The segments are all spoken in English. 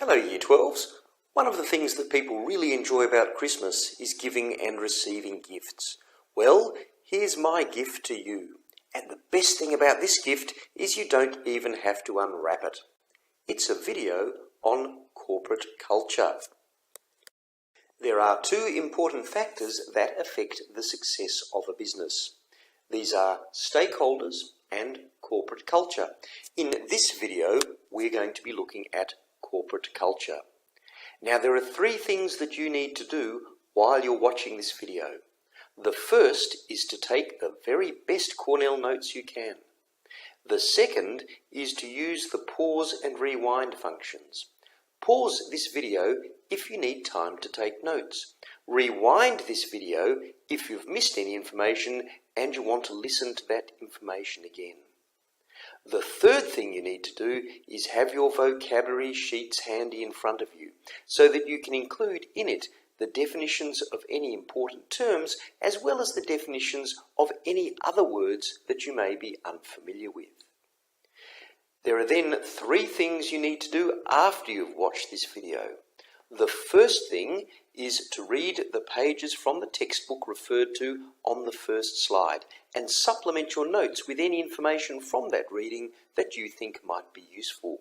Hello Year 12s. One of the things that people really enjoy about Christmas is giving and receiving gifts. Well, here's my gift to you. And the best thing about this gift is you don't even have to unwrap it. It's a video on corporate culture. There are two important factors that affect the success of a business. These are stakeholders and corporate culture. In this video, we're going to be looking at corporate culture. Now, there are three things that you need to do while you're watching this video. The first is to take the very best Cornell notes you can. The second is to use the pause and rewind functions. Pause this video if you need time to take notes. Rewind this video if you've missed any information and you want to listen to that information again. The third thing you need to do is have your vocabulary sheets handy in front of you so that you can include in it the definitions of any important terms as well as the definitions of any other words that you may be unfamiliar with. There are then three things you need to do after you've watched this video. The first thing is to read the pages from the textbook referred to on the first slide and supplement your notes with any information from that reading that you think might be useful.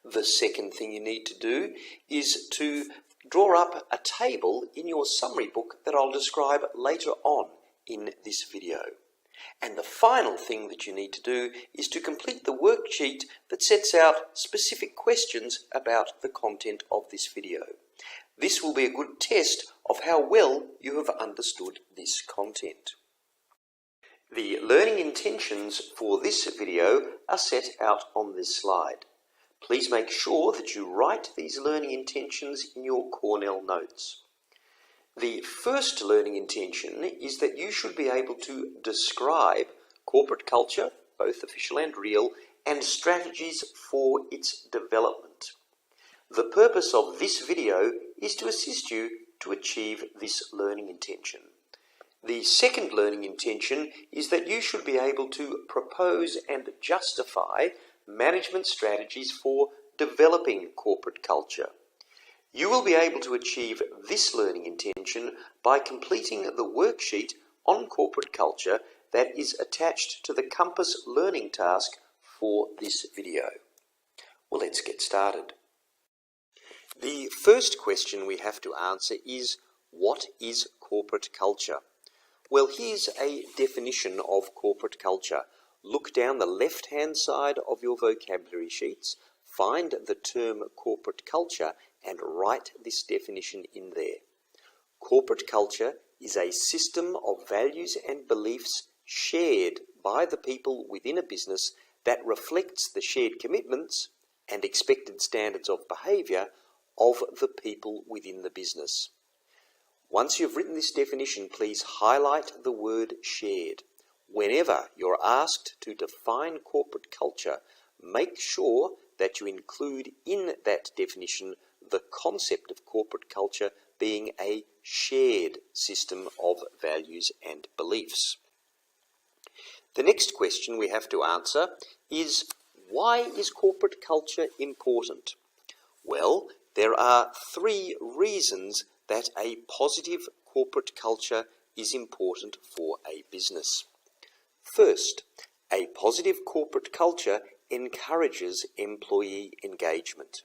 The second thing you need to do is to draw up a table in your summary book that I'll describe later on in this video. And the final thing that you need to do is to complete the worksheet that sets out specific questions about the content of this video. This will be a good test of how well you have understood this content. The learning intentions for this video are set out on this slide. Please make sure that you write these learning intentions in your Cornell notes. The first learning intention is that you should be able to describe corporate culture, both official and real, and strategies for its development. The purpose of this video is to assist you to achieve this learning intention. The second learning intention is that you should be able to propose and justify management strategies for developing corporate culture. You will be able to achieve this learning intention by completing the worksheet on corporate culture that is attached to the Compass learning task for this video. Well, let's get started. The first question we have to answer is, what is corporate culture? Well, here's a definition of corporate culture. Look down the left-hand side of your vocabulary sheets, find the term corporate culture, and write this definition in there. Corporate culture is a system of values and beliefs shared by the people within a business that reflects the shared commitments and expected standards of behaviour of the people within the business. Once you've written this definition, please highlight the word shared. Whenever you're asked to define corporate culture, make sure that you include in that definition the concept of corporate culture being a shared system of values and beliefs. The next question we have to answer is, why is corporate culture important? Well, there are three reasons that a positive corporate culture is important for a business. First, a positive corporate culture encourages employee engagement.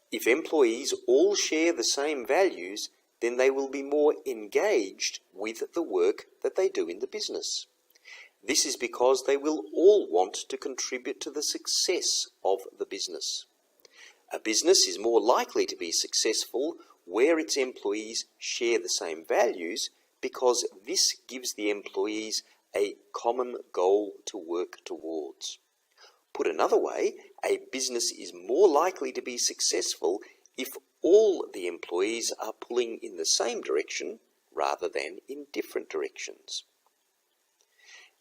If employees all share the same values, then they will be more engaged with the work that they do in the business. This is because they will all want to contribute to the success of the business. A business is more likely to be successful where its employees share the same values because this gives the employees a common goal to work towards. Put another way, a business is more likely to be successful if all the employees are pulling in the same direction rather than in different directions.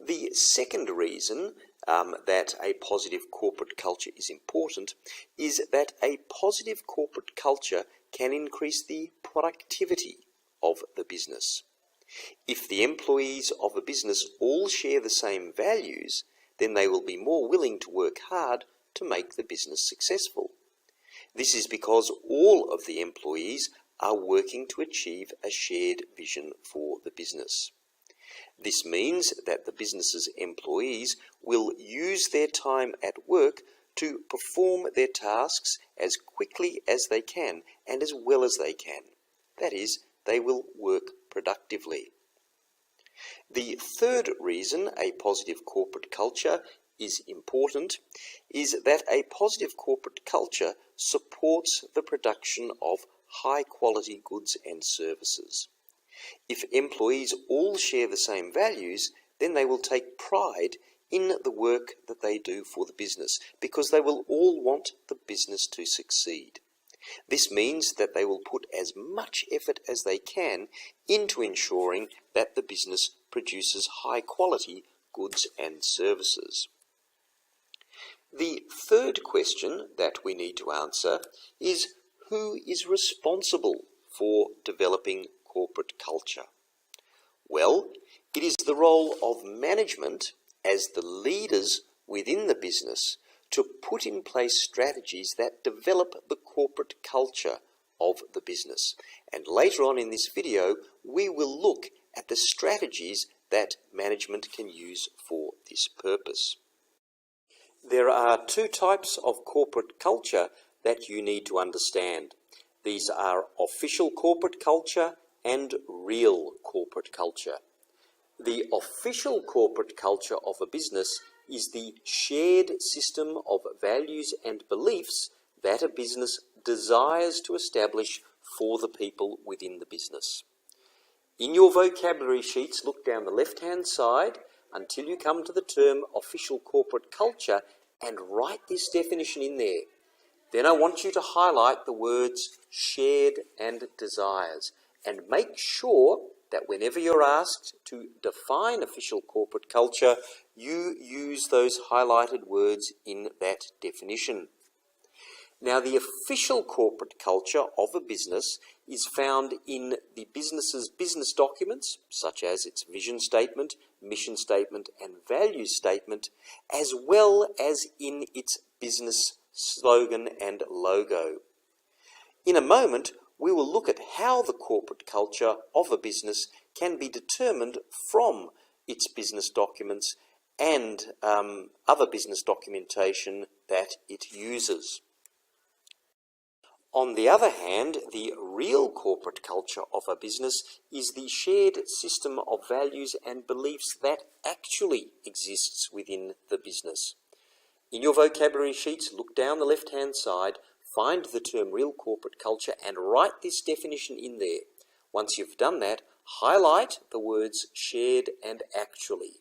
The second reason that a positive corporate culture is important is that a positive corporate culture can increase the productivity of the business. If the employees of a business all share the same values, then they will be more willing to work hard to make the business successful. This is because all of the employees are working to achieve a shared vision for the business. This means that the business's employees will use their time at work to perform their tasks as quickly as they can and as well as they can. That is, they will work productively. The third reason a positive corporate culture is important is that a positive corporate culture supports the production of high-quality goods and services. If employees all share the same values, then they will take pride in the work that they do for the business because they will all want the business to succeed. This means that they will put as much effort as they can into ensuring that the business produces high-quality goods and services. The third question that we need to answer is who is responsible for developing corporate culture? Well, it is the role of management as the leaders within the business to put in place strategies that develop the corporate culture of the business. And later on in this video, we will look at the strategies that management can use for this purpose. There are two types of corporate culture that you need to understand. These are official corporate culture and real corporate culture. The official corporate culture of a business is the shared system of values and beliefs that a business desires to establish for the people within the business. In your vocabulary sheets, look down the left-hand side until you come to the term official corporate culture and write this definition in there. Then I want you to highlight the words shared and desires and make sure that whenever you're asked to define official corporate culture, you use those highlighted words in that definition. Now, the official corporate culture of a business is found in the business's business documents, such as its vision statement, mission statement, and value statement, as well as in its business slogan and logo. In a moment, we will look at how the corporate culture of a business can be determined from its business documents and other business documentation that it uses. On the other hand, the real corporate culture of a business is the shared system of values and beliefs that actually exists within the business. In your vocabulary sheets, look down the left-hand side, find the term real corporate culture and write this definition in there. Once you've done that, highlight the words shared and actually.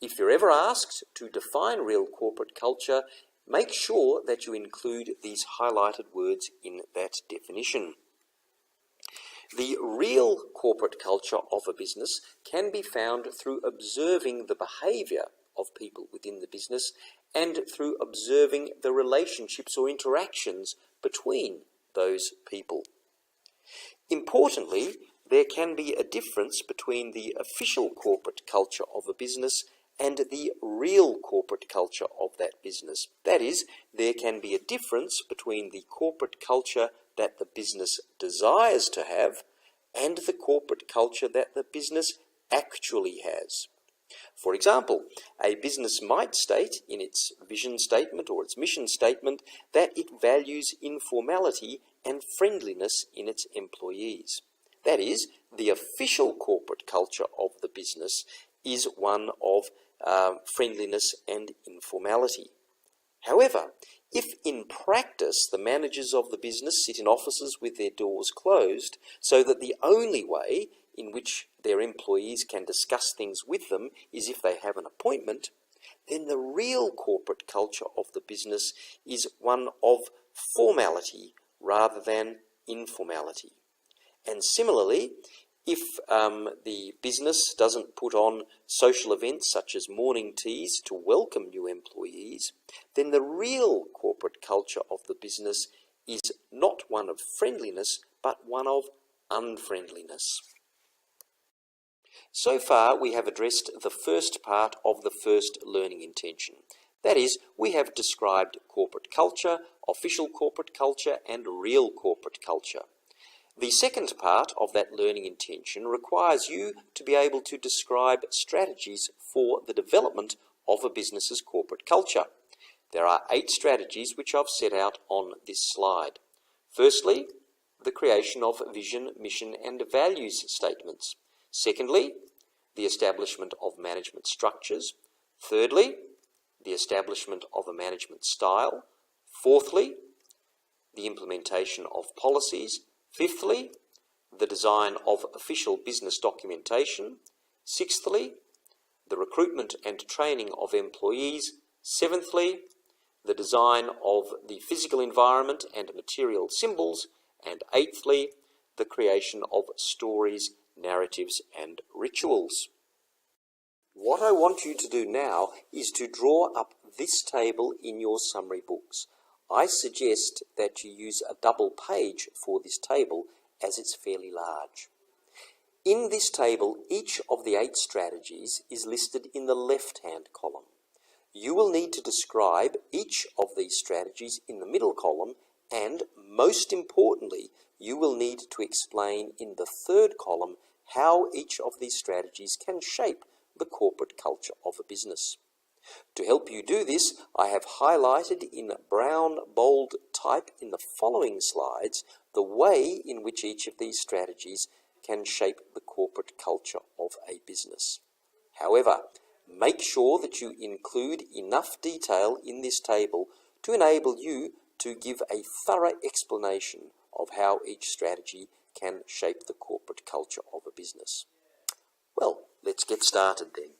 If you're ever asked to define real corporate culture, make sure that you include these highlighted words in that definition. The real corporate culture of a business can be found through observing the behaviour of people within the business and through observing the relationships or interactions between those people. Importantly, there can be a difference between the official corporate culture of a business and the real corporate culture of that business. That is, there can be a difference between the corporate culture that the business desires to have and the corporate culture that the business actually has. For example, a business might state in its vision statement or its mission statement that it values informality and friendliness in its employees. That is, the official corporate culture of the business is one of friendliness and informality. However, if in practice the managers of the business sit in offices with their doors closed so that the only way in which their employees can discuss things with them is if they have an appointment, then the real corporate culture of the business is one of formality rather than informality. And similarly, if the business doesn't put on social events such as morning teas to welcome new employees, then the real corporate culture of the business is not one of friendliness, but one of unfriendliness. So far, we have addressed the first part of the first learning intention, That is, we have described corporate culture, official corporate culture, and real corporate culture. The second part of that learning intention requires you to be able to describe strategies for the development of a business's corporate culture. There are 8 strategies which I've set out on this slide. Firstly, the creation of vision, mission, and values statements. Secondly, the establishment of management structures. Thirdly, the establishment of a management style. Fourthly, the implementation of policies. Fifthly, the design of official business documentation. Sixthly, the recruitment and training of employees. Seventhly, the design of the physical environment and material symbols. And eighthly, the creation of stories, narratives, and rituals. What I want you to do now is to draw up this table in your summary books. I suggest that you use a double page for this table as it's fairly large. In this table, each of the 8 strategies is listed in the left-hand column. You will need to describe each of these strategies in the middle column, and most importantly, you will need to explain in the third column how each of these strategies can shape the corporate culture of a business. To help you do this, I have highlighted in brown bold type in the following slides the way in which each of these strategies can shape the corporate culture of a business. However, make sure that you include enough detail in this table to enable you to give a thorough explanation of how each strategy can shape the corporate culture of a business. Well, let's get started then.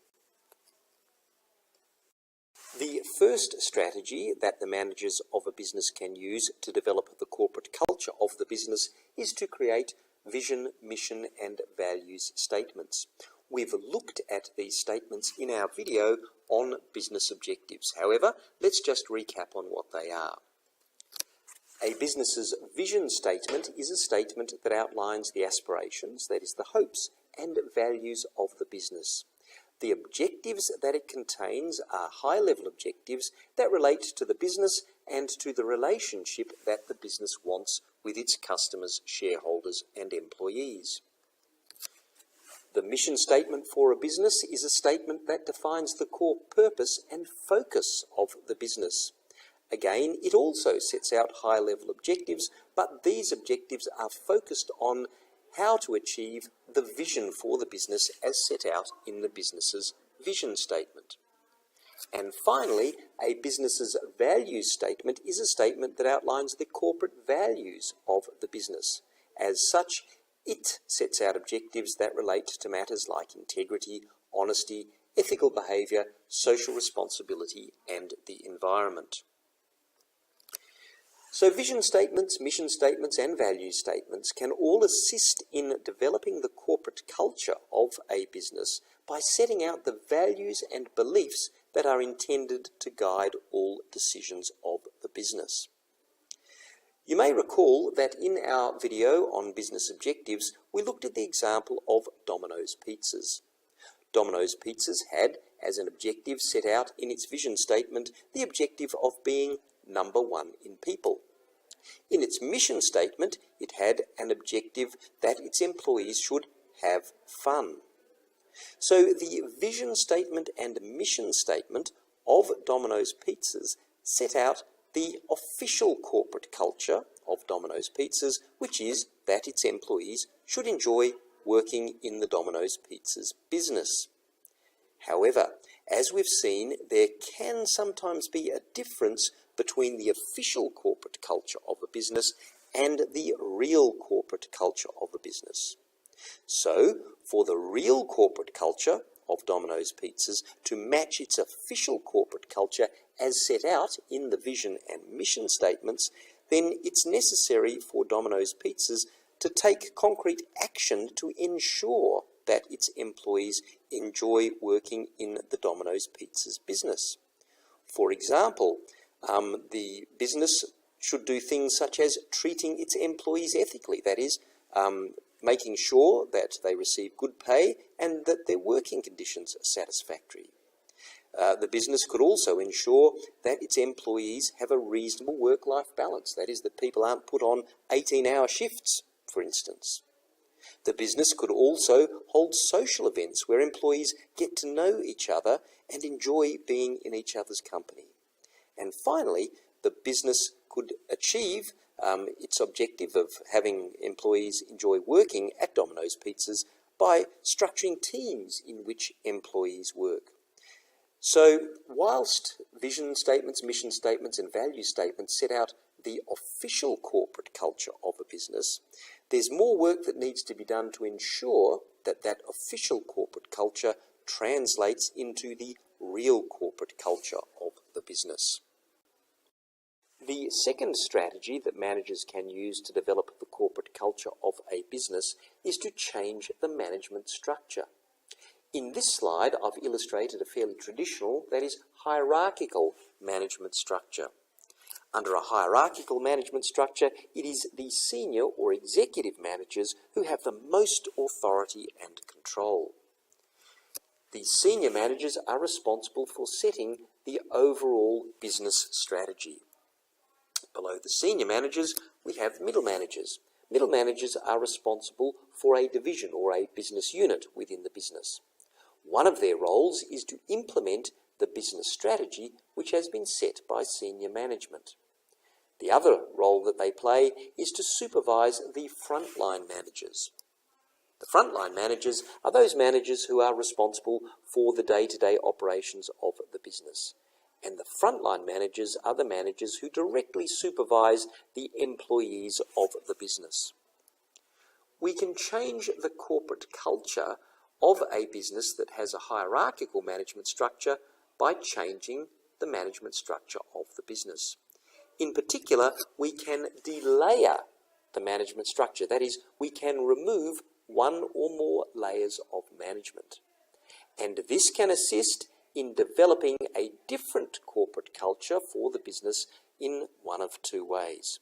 The first strategy that the managers of a business can use to develop the corporate culture of the business is to create vision, mission, and values statements. We've looked at these statements in our video on business objectives. However, let's just recap on what they are. A business's vision statement is a statement that outlines the aspirations, that is, the hopes and values of the business. The objectives that it contains are high-level objectives that relate to the business and to the relationship that the business wants with its customers, shareholders, and employees. The mission statement for a business is a statement that defines the core purpose and focus of the business. Again, it also sets out high-level objectives, but these objectives are focused on how to achieve the vision for the business as set out in the business's vision statement. And finally, a business's values statement is a statement that outlines the corporate values of the business. As such, it sets out objectives that relate to matters like integrity, honesty, ethical behaviour, social responsibility, and the environment. So vision statements, mission statements, and value statements can all assist in developing the corporate culture of a business by setting out the values and beliefs that are intended to guide all decisions of the business. You may recall that in our video on business objectives, we looked at the example of Domino's Pizzas. Domino's Pizzas had, as an objective set out in its vision statement, the objective of being number 1 in people. In its mission statement, it had an objective that its employees should have fun. So the vision statement and mission statement of Domino's Pizzas set out the official corporate culture of Domino's Pizzas, which is that its employees should enjoy working in the Domino's Pizzas business. However, as we've seen, there can sometimes be a difference between the official corporate culture of a business and the real corporate culture of a business. So, for the real corporate culture of Domino's Pizzas to match its official corporate culture as set out in the vision and mission statements, then it's necessary for Domino's Pizzas to take concrete action to ensure that its employees enjoy working in the Domino's Pizzas business. For example, the business should do things such as treating its employees ethically, that is, making sure that they receive good pay and that their working conditions are satisfactory. The business could also ensure that its employees have a reasonable work-life balance. That is, that people aren't put on 18-hour shifts, for instance. The business could also hold social events where employees get to know each other and enjoy being in each other's company. And finally, the business could achieve its objective of having employees enjoy working at Domino's Pizzas by structuring teams in which employees work. So, whilst vision statements, mission statements and value statements set out the official corporate culture of a business, there's more work that needs to be done to ensure that that official corporate culture translates into the real corporate culture of the business. The second strategy that managers can use to develop the corporate culture of a business is to change the management structure. In this slide, I've illustrated a fairly traditional, that is, hierarchical management structure. Under a hierarchical management structure, it is the senior or executive managers who have the most authority and control. The senior managers are responsible for setting the overall business strategy. Below the senior managers, we have middle managers. Middle managers are responsible for a division or a business unit within the business. One of their roles is to implement the business strategy which has been set by senior management. The other role that they play is to supervise the frontline managers. The frontline managers are those managers who are responsible for the day-to-day operations of the business. And the frontline managers are the managers who directly supervise the employees of the business. We can change the corporate culture of a business that has a hierarchical management structure by changing the management structure of the business. In particular, we can delayer the management structure. That is, we can remove one or more layers of management. And this can assist in developing a different corporate culture for the business in one of two ways.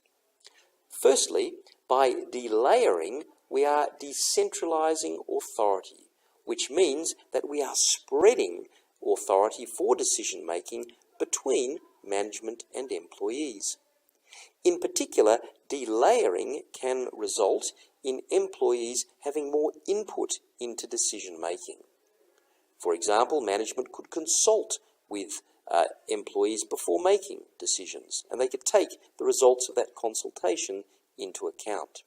Firstly, by delayering, we are decentralizing authority, which means that we are spreading authority for decision-making between management and employees. In particular, delayering can result in employees having more input into decision-making. For example, management could consult with employees before making decisions, and they could take the results of that consultation into account.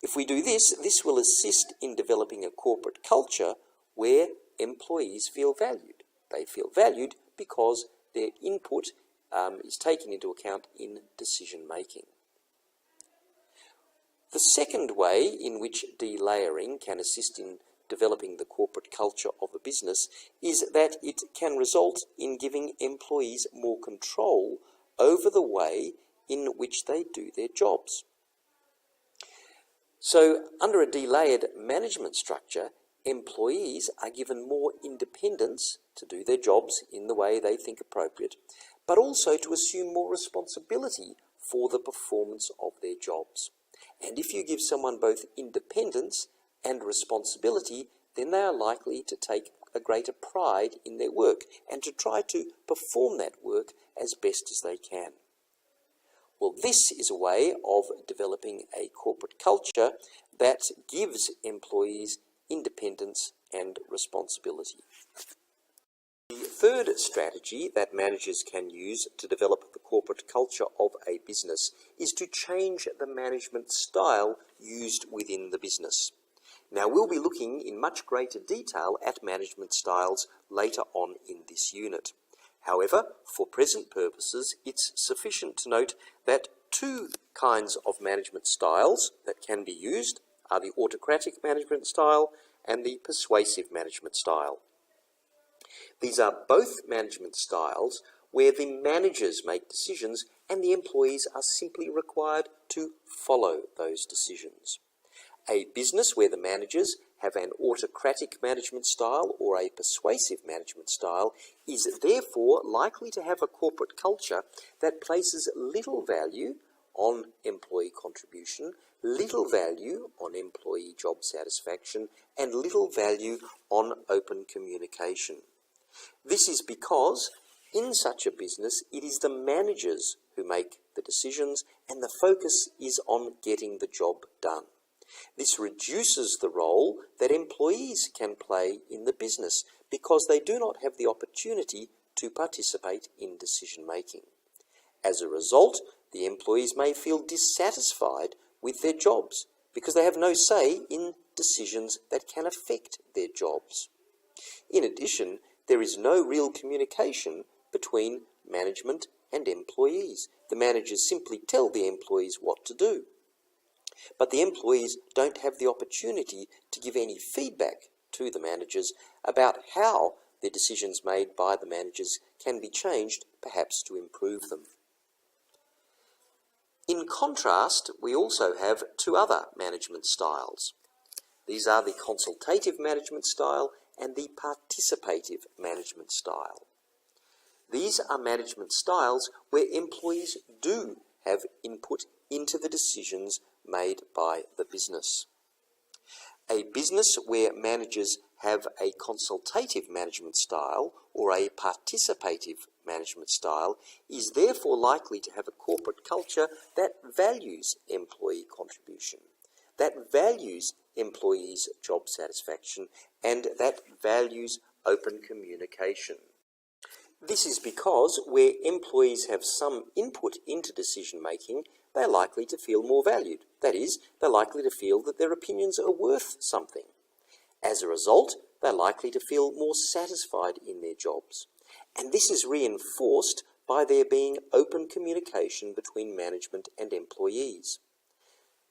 If we do this, this will assist in developing a corporate culture where employees feel valued. They feel valued because their input is taken into account in decision-making. The second way in which delayering can assist in developing the corporate culture of a business is that it can result in giving employees more control over the way in which they do their jobs. So, under a delayered management structure, employees are given more independence to do their jobs in the way they think appropriate, but also to assume more responsibility for the performance of their jobs. And if you give someone both independence and responsibility, then they are likely to take a greater pride in their work and to try to perform that work as best as they can. Well, this is a way of developing a corporate culture that gives employees independence and responsibility. The third strategy that managers can use to develop the corporate culture of a business is to change the management style used within the business. Now, we'll be looking in much greater detail at management styles later on in this unit. However, for present purposes, it's sufficient to note that two kinds of management styles that can be used are the autocratic management style and the persuasive management style. These are both management styles where the managers make decisions and the employees are simply required to follow those decisions. A business where the managers have an autocratic management style or a persuasive management style is therefore likely to have a corporate culture that places little value on employee contribution, little value on employee job satisfaction, and little value on open communication. This is because in such a business, it is the managers who make the decisions and the focus is on getting the job done. This reduces the role that employees can play in the business because they do not have the opportunity to participate in decision making. As a result, the employees may feel dissatisfied with their jobs because they have no say in decisions that can affect their jobs. In addition, there is no real communication between management and employees. The managers simply tell the employees what to do. But the employees don't have the opportunity to give any feedback to the managers about how the decisions made by the managers can be changed, perhaps to improve them. In contrast, we also have two other management styles. These are the consultative management style and the participative management style. These are management styles where employees do have input into the decisions made by the business. A business where managers have a consultative management style or a participative management style is therefore likely to have a corporate culture that values employee contribution, that values employees' job satisfaction, and that values open communication. This is because where employees have some input into decision making, they're likely to feel more valued. That is, they're likely to feel that their opinions are worth something. As a result, they're likely to feel more satisfied in their jobs. And this is reinforced by there being open communication between management and employees.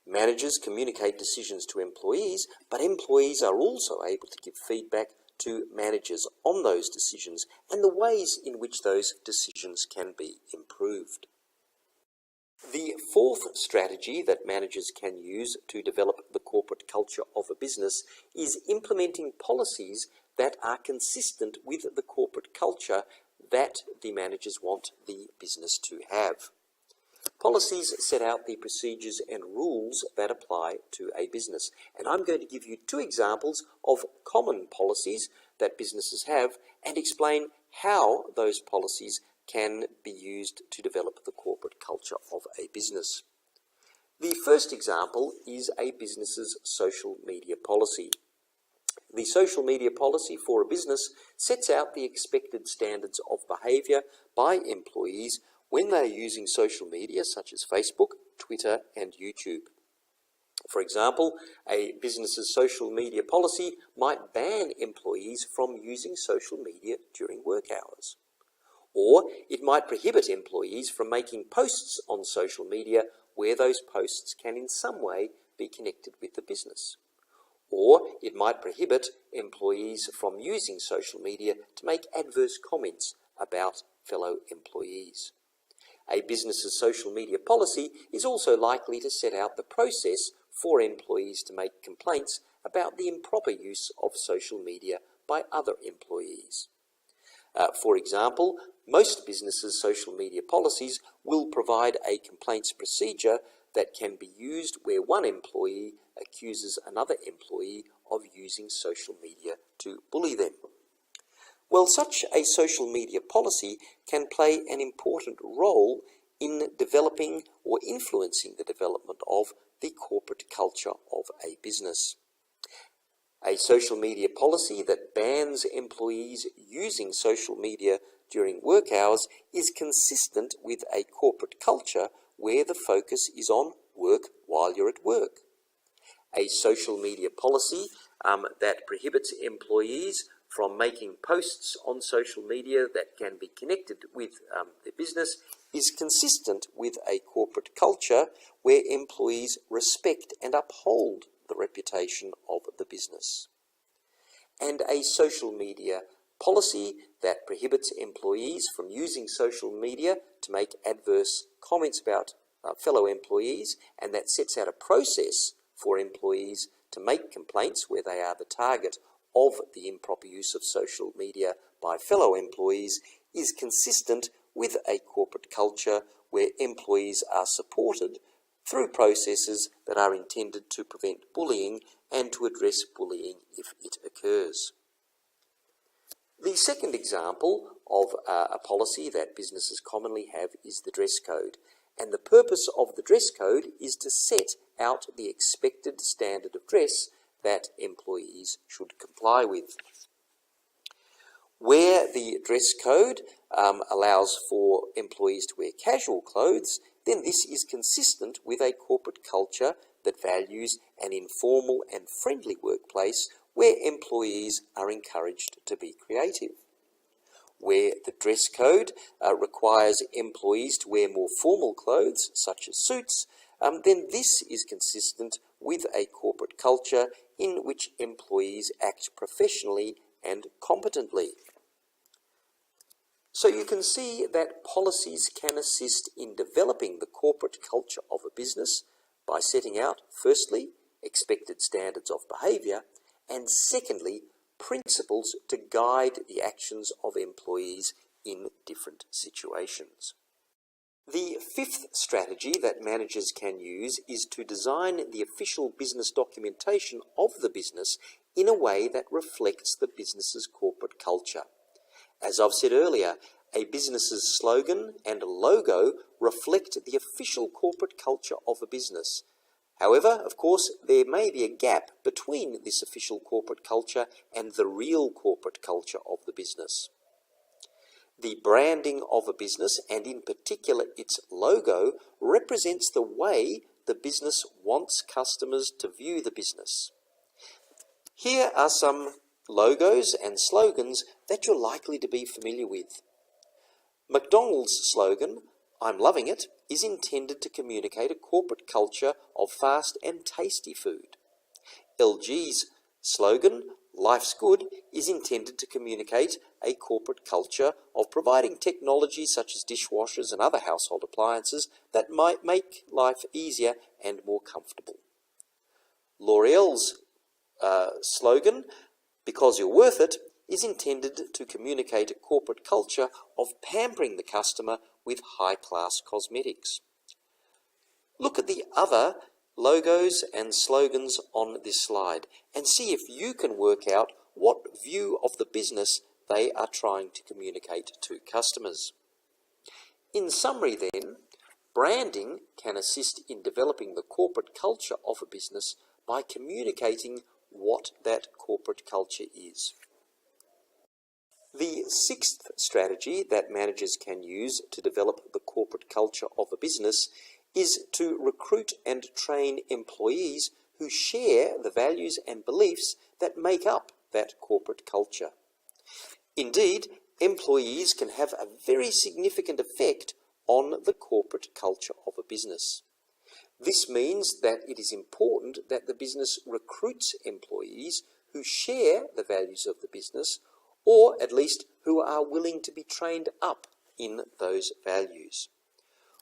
Managers communicate decisions to employees, but employees are also able to give feedback to managers on those decisions and the ways in which those decisions can be improved. The fourth strategy that managers can use to develop the corporate culture of a business is implementing policies that are consistent with the corporate culture that the managers want the business to have. Policies set out the procedures and rules that apply to a business, and I'm going to give you two examples of common policies that businesses have and explain how those policies can be used to develop the corporate culture of a business. The first example is a business's social media policy. The social media policy for a business sets out the expected standards of behaviour by employees when they are using social media such as Facebook, Twitter and YouTube. For example, a business's social media policy might ban employees from using social media during work hours. Or it might prohibit employees from making posts on social media where those posts can in some way be connected with the business. Or it might prohibit employees from using social media to make adverse comments about fellow employees. A business's social media policy is also likely to set out the process for employees to make complaints about the improper use of social media by other employees. For example, most businesses' social media policies will provide a complaints procedure that can be used where one employee accuses another employee of using social media to bully them. Well, such a social media policy can play an important role in developing or influencing the development of the corporate culture of a business. A social media policy that bans employees using social media during work hours is consistent with a corporate culture where the focus is on work while you're at work. A social media policy that prohibits employees from making posts on social media that can be connected with their business is consistent with a corporate culture where employees respect and uphold the reputation of the business. And a social media policy that prohibits employees from using social media to make adverse comments about fellow employees and that sets out a process for employees to make complaints where they are the target of the improper use of social media by fellow employees is consistent with a corporate culture where employees are supported through processes that are intended to prevent bullying and to address bullying if it occurs. The second example of a policy that businesses commonly have is the dress code. And the purpose of the dress code is to set out the expected standard of dress that employees should comply with. Where the dress code allows for employees to wear casual clothes, then this is consistent with a corporate culture that values an informal and friendly workplace where employees are encouraged to be creative. Where the dress code requires employees to wear more formal clothes, such as suits, then this is consistent with a corporate culture in which employees act professionally and competently. So you can see that policies can assist in developing the corporate culture of a business by setting out, firstly, expected standards of behaviour, and secondly, principles to guide the actions of employees in different situations. The fifth strategy that managers can use is to design the official business documentation of the business in a way that reflects the business's corporate culture. As I've said earlier, a business's slogan and logo reflect the official corporate culture of a business. However, of course, there may be a gap between this official corporate culture and the real corporate culture of the business. The branding of a business, and in particular its logo, represents the way the business wants customers to view the business. Here are some logos and slogans that you're likely to be familiar with. McDonald's slogan, "I'm loving it," is intended to communicate a corporate culture of fast and tasty food. LG's slogan, "Life's good," is intended to communicate a corporate culture of providing technology such as dishwashers and other household appliances that might make life easier and more comfortable. L'Oreal's slogan, "Because you're worth it," is intended to communicate a corporate culture of pampering the customer with high-class cosmetics. Look at the other logos and slogans on this slide and see if you can work out what view of the business they are trying to communicate to customers. In summary then, branding can assist in developing the corporate culture of a business by communicating what that corporate culture is. The sixth strategy that managers can use to develop the corporate culture of a business is to recruit and train employees who share the values and beliefs that make up that corporate culture. Indeed, employees can have a very significant effect on the corporate culture of a business. This means that it is important that the business recruits employees who share the values of the business, or at least who are willing to be trained up in those values.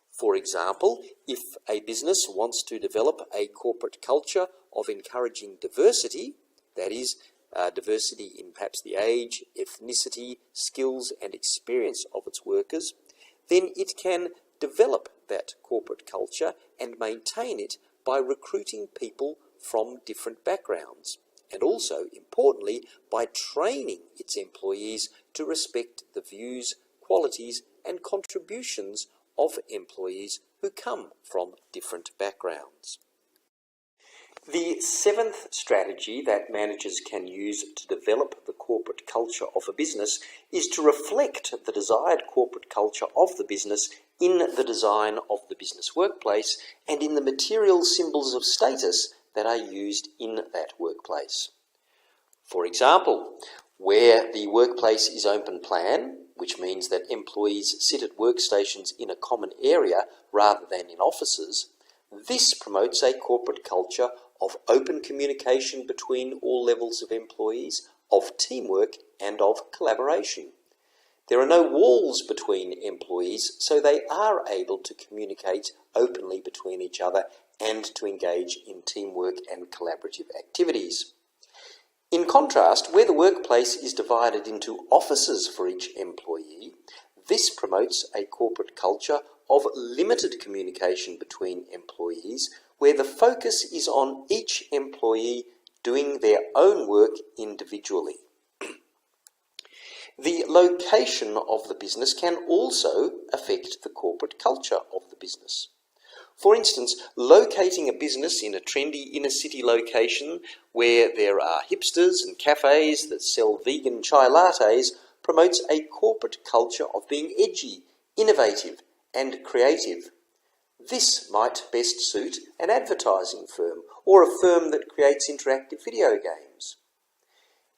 For example, if a business wants to develop a corporate culture of encouraging diversity, that is, diversity in perhaps the age, ethnicity, skills and experience of its workers, then it can develop that corporate culture and maintain it by recruiting people from different backgrounds, and also, importantly, by training its employees to respect the views, qualities and contributions of employees who come from different backgrounds. The seventh strategy that managers can use to develop the corporate culture of a business is to reflect the desired corporate culture of the business in the design of the business workplace and in the material symbols of status that are used in that workplace. For example, where the workplace is open plan, which means that employees sit at workstations in a common area rather than in offices, this promotes a corporate culture of open communication between all levels of employees, of teamwork and of collaboration. There are no walls between employees, so they are able to communicate openly between each other and to engage in teamwork and collaborative activities. In contrast, where the workplace is divided into offices for each employee, this promotes a corporate culture of limited communication between employees, where the focus is on each employee doing their own work individually. The location of the business can also affect the corporate culture of the business. For instance, locating a business in a trendy inner city location where there are hipsters and cafes that sell vegan chai lattes promotes a corporate culture of being edgy, innovative, and creative. This might best suit an advertising firm or a firm that creates interactive video games.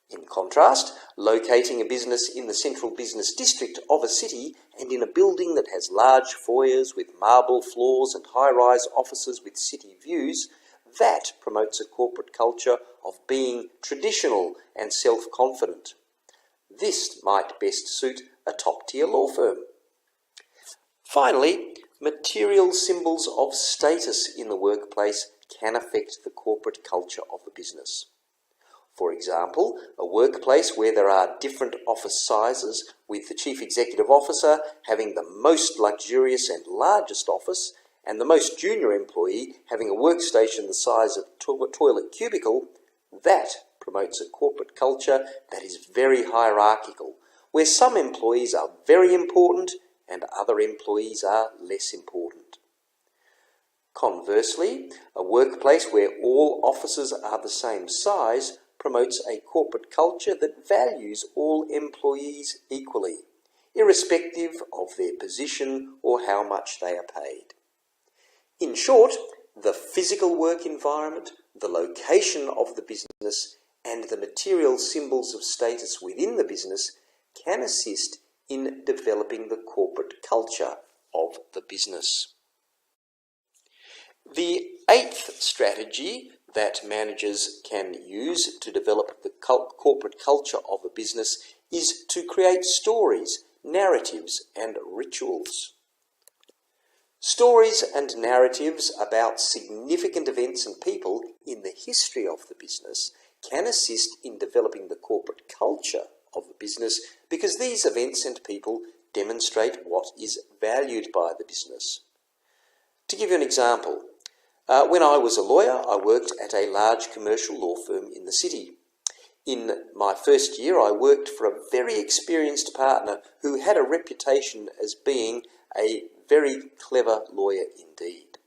In contrast, locating a business in the central business district of a city and in a building that has large foyers with marble floors and high-rise offices with city views, that promotes a corporate culture of being traditional and self-confident. This might best suit a top-tier law firm. Finally, material symbols of status in the workplace can affect the corporate culture of a business. For example, a workplace where there are different office sizes, with the chief executive officer having the most luxurious and largest office, and the most junior employee having a workstation the size of a toilet cubicle, that promotes a corporate culture that is very hierarchical, where some employees are very important and other employees are less important. Conversely, a workplace where all offices are the same size promotes a corporate culture that values all employees equally, irrespective of their position or how much they are paid. In short, the physical work environment, the location of the business, and the material symbols of status within the business can assist in developing the corporate culture of the business. The eighth strategy that managers can use to develop the corporate culture of a business is to create stories, narratives, and rituals. Stories and narratives about significant events and people in the history of the business can assist in developing the corporate culture of the business because these events and people demonstrate what is valued by the business. To give you an example, when I was a lawyer, I worked at a large commercial law firm in the city. In my first year, I worked for a very experienced partner who had a reputation as being a very clever lawyer indeed.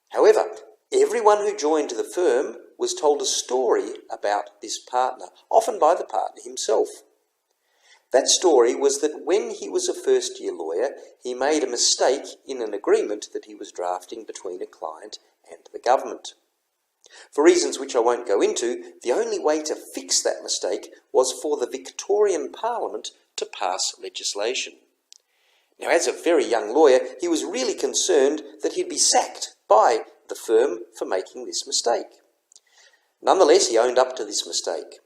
However, everyone who joined the firm was told a story about this partner, often by the partner himself. That story was that when he was a first-year lawyer, he made a mistake in an agreement that he was drafting between a client and the government. For reasons which I won't go into, the only way to fix that mistake was for the Victorian Parliament to pass legislation. Now, as a very young lawyer, he was really concerned that he'd be sacked by the firm for making this mistake. Nonetheless, he owned up to this mistake.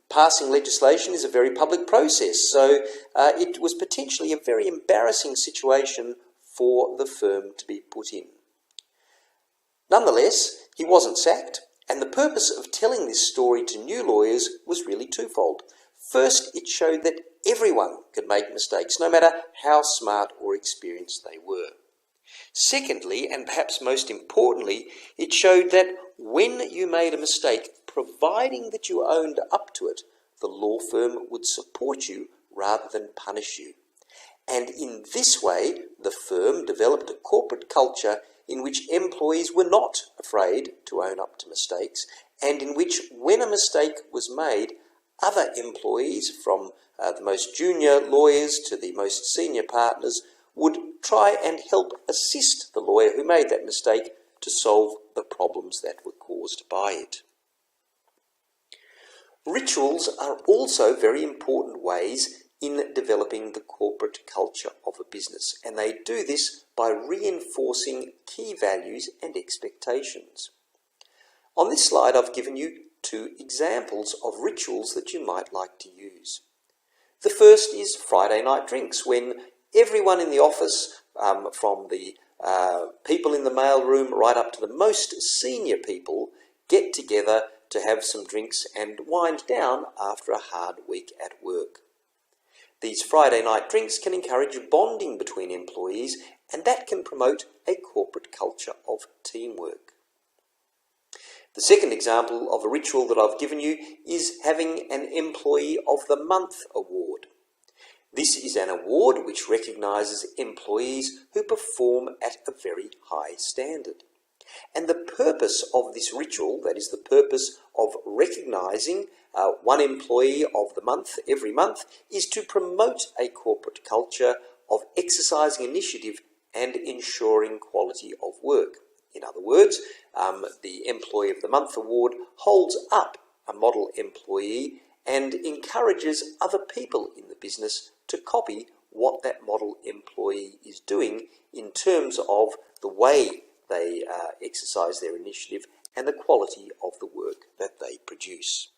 Passing legislation is a very public process, so it was potentially a very embarrassing situation for the firm to be put in. Nonetheless, he wasn't sacked, and the purpose of telling this story to new lawyers was really twofold. First, it showed that everyone could make mistakes, no matter how smart or experienced they were. Secondly, and perhaps most importantly, it showed that when you made a mistake, providing that you owned up to it, the law firm would support you rather than punish you. And in this way, the firm developed a corporate culture in which employees were not afraid to own up to mistakes, and in which, when a mistake was made, other employees, from the most junior lawyers to the most senior partners, would try and help assist the lawyer who made that mistake to solve the problems that were caused by it. Rituals are also very important ways in developing the corporate culture of a business, and they do this by reinforcing key values and expectations. On this slide, I've given you two examples of rituals that you might like to use. The first is Friday night drinks, when everyone in the office, from the people in the mailroom right up to the most senior people, get together to have some drinks and wind down after a hard week at work. These Friday night drinks can encourage bonding between employees, and that can promote a corporate culture of teamwork. The second example of a ritual that I've given you is having an Employee of the Month award. This is an award which recognises employees who perform at a very high standard. And the purpose of this ritual, that is the purpose of recognising one Employee of the Month every month, is to promote a corporate culture of exercising initiative and ensuring quality of work. In other words, the Employee of the Month award holds up a model employee and encourages other people in the business to copy what that model employee is doing in terms of the way they exercise their initiative and the quality of the work that they produce.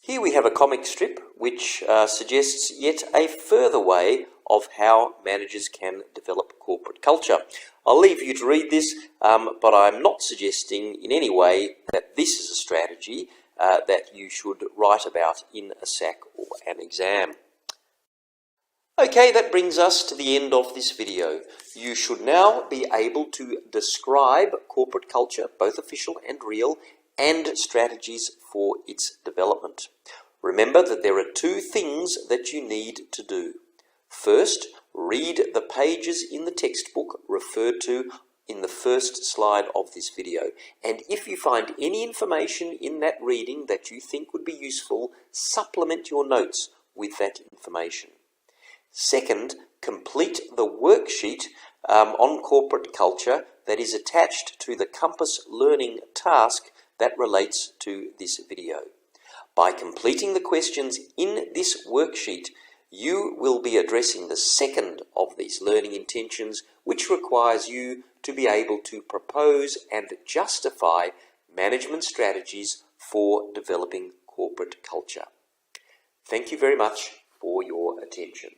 Here we have a comic strip which suggests yet a further way of how managers can develop corporate culture. I'll leave you to read this, but I'm not suggesting in any way that this is a strategy that you should write about in a SAC or an exam. Okay, that brings us to the end of this video. You should now be able to describe corporate culture, both official and real, and strategies for its development. Remember that there are two things that you need to do. First, read the pages in the textbook referred to in the first slide of this video. And if you find any information in that reading that you think would be useful, supplement your notes with that information. Second, complete the worksheet on corporate culture that is attached to the Compass Learning task that relates to this video. By completing the questions in this worksheet, you will be addressing the second of these learning intentions, which requires you to be able to propose and justify management strategies for developing corporate culture. Thank you very much for your attention.